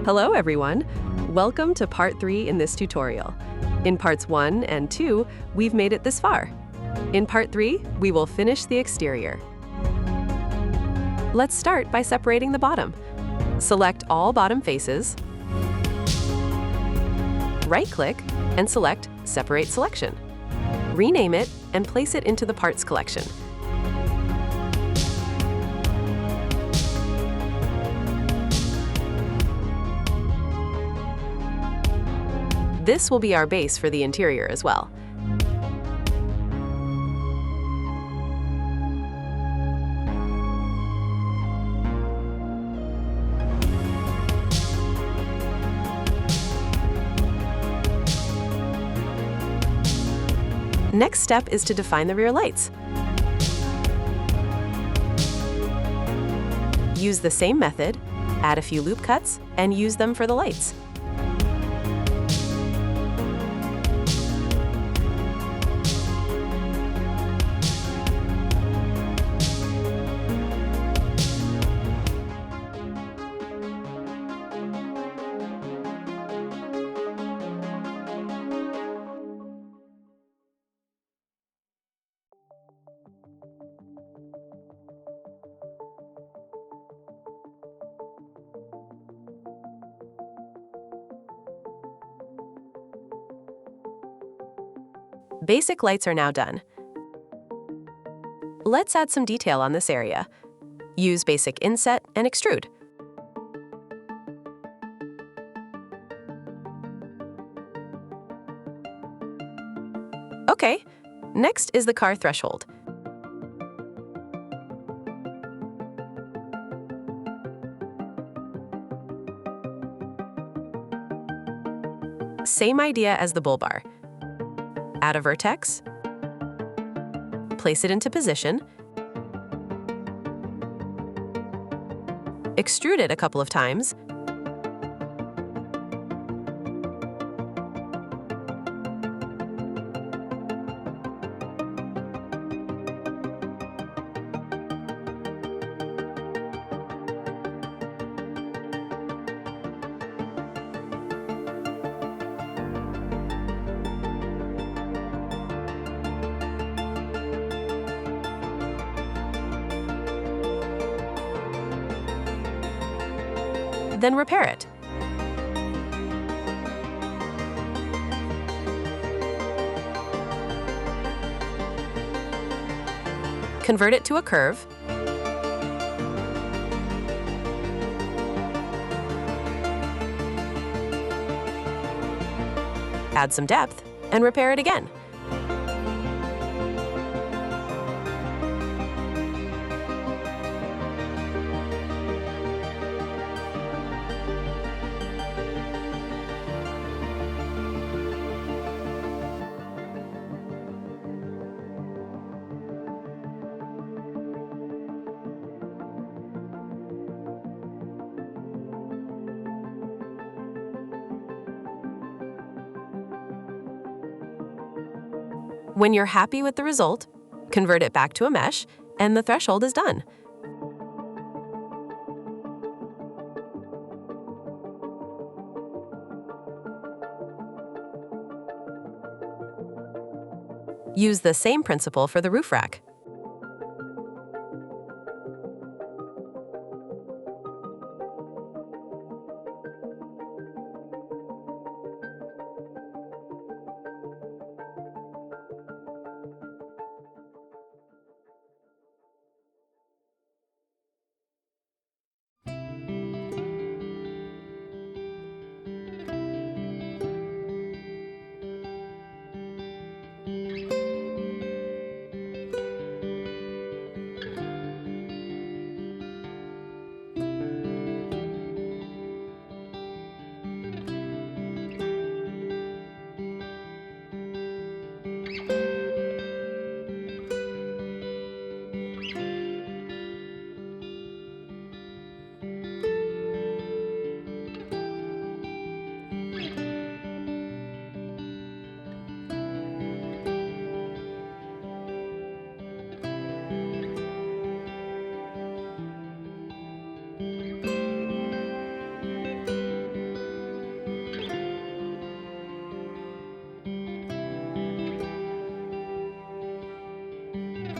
Hello everyone! Welcome to part 3 in this tutorial. In parts 1 and 2, we've made it this far. In part 3, we will finish the exterior. Let's start by separating the bottom. Select all bottom faces, right-click, and select Separate Selection. Rename it and place it into the Parts collection. This will be our base for the interior as well. Next step is to define the rear lights. Use the same method, add a few loop cuts, and use them for the lights. Basic lights are now done. Let's add some detail on this area. Use basic inset and extrude. Okay, next is the car threshold. Same idea as the bull bar. Add a vertex, place it into position, extrude it a couple of times, then repair it. Convert it to a curve. Add some depth and repair it again. When you're happy with the result, convert it back to a mesh, and the threshold is done. Use the same principle for the roof rack.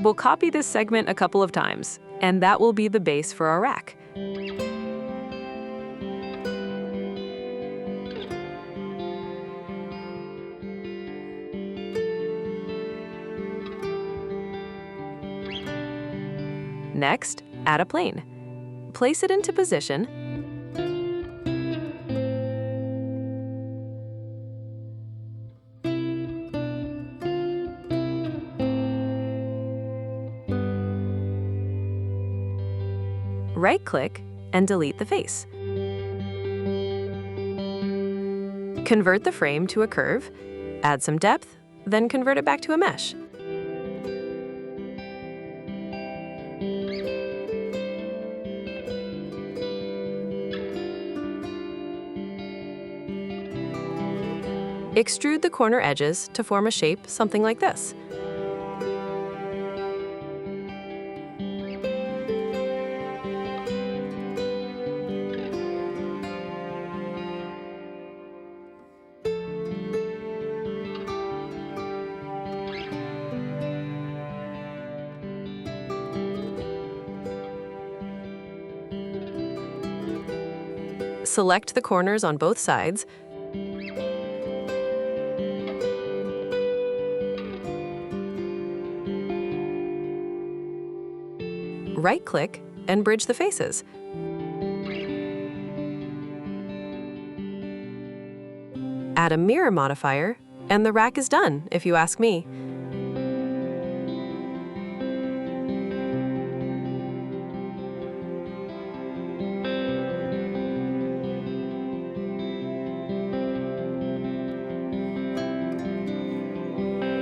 We'll copy this segment a couple of times, and that will be the base for our rack. Next, add a plane. Place it into position. Right-click and delete the face. Convert the frame to a curve, add some depth, then convert it back to a mesh. Extrude the corner edges to form a shape something like this. Select the corners on both sides. Right-click and bridge the faces. Add a mirror modifier, and the rack is done, if you ask me.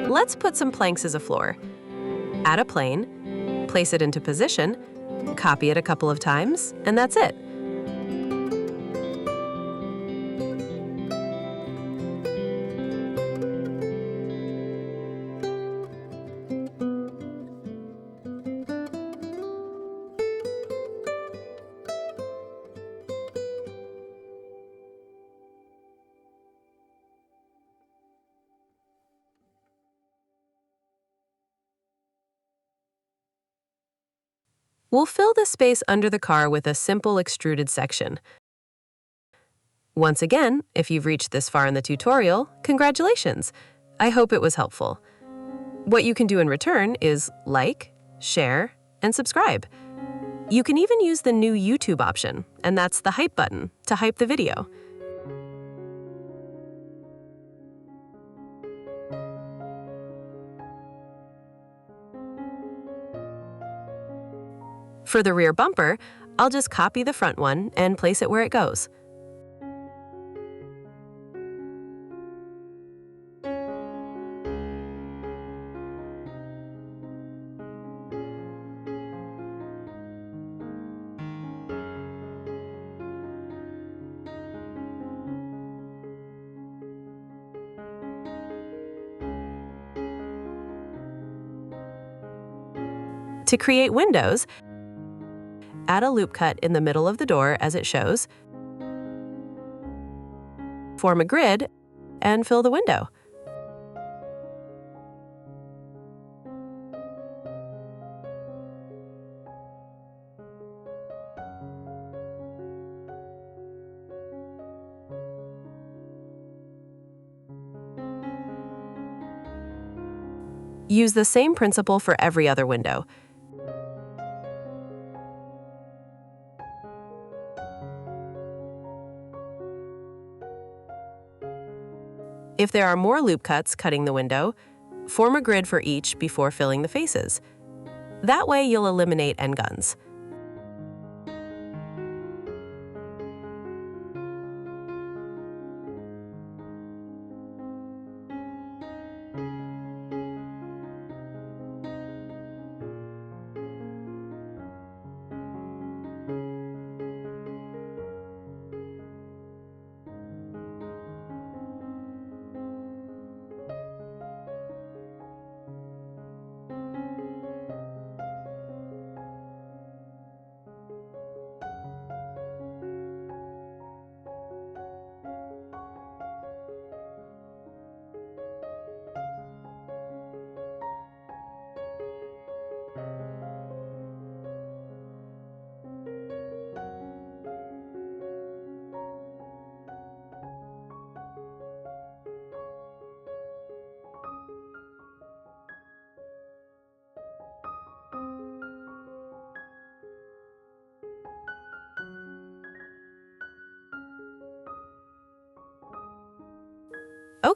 Let's put some planks as a floor. Add a plane, place it into position, copy it a couple of times, and that's it. We'll fill the space under the car with a simple extruded section. Once again, if you've reached this far in the tutorial, congratulations! I hope it was helpful. What you can do in return is like, share, and subscribe. You can even use the new YouTube option, and that's the hype button, to hype the video. For the rear bumper, I'll just copy the front one and place it where it goes. To create windows, add a loop cut in the middle of the door as it shows, form a grid, and fill the window. Use the same principle for every other window. If there are more loop cuts cutting the window, form a grid for each before filling the faces. That way you'll eliminate end guns.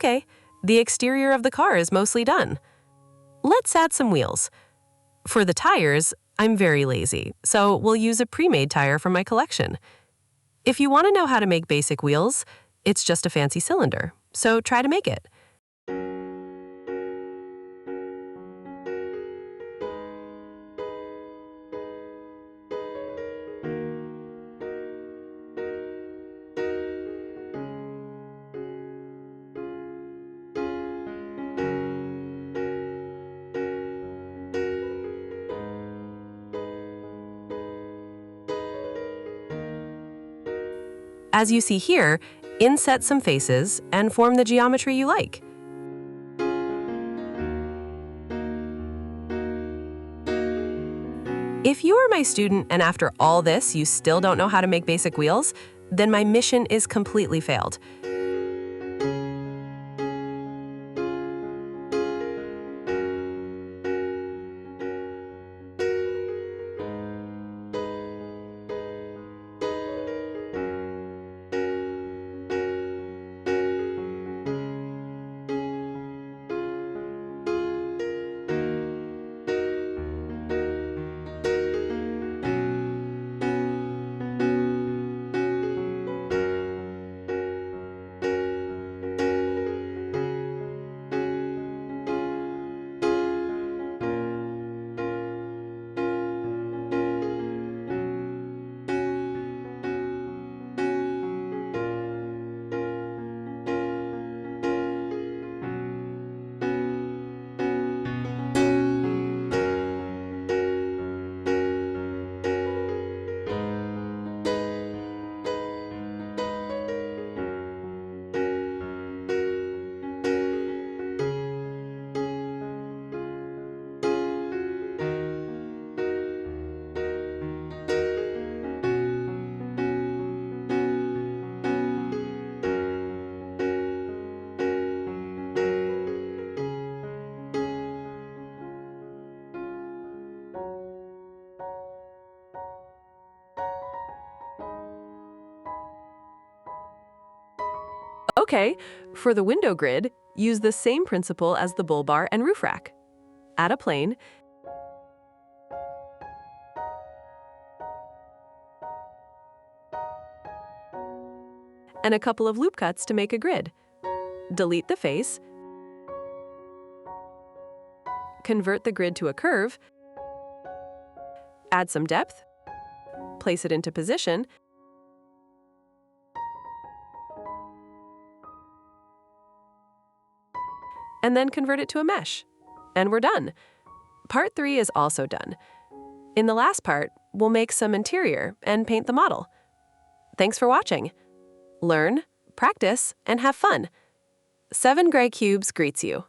Okay, the exterior of the car is mostly done. Let's add some wheels. For the tires, I'm very lazy, so we'll use a pre-made tire from my collection. If you want to know how to make basic wheels, it's just a fancy cylinder, so try to make it. As you see here, inset some faces and form the geometry you like. If you are my student and after all this you still don't know how to make basic wheels, then my mission is completely failed. Okay, for the window grid, use the same principle as the bull bar and roof rack. Add a plane, and a couple of loop cuts to make a grid. Delete the face, convert the grid to a curve, add some depth, place it into position, and then convert it to a mesh. And we're done. Part 3 is also done. In the last part, we'll make some interior and paint the model. Thanks for watching. Learn, practice, and have fun. 7 Gray Cubes greets you.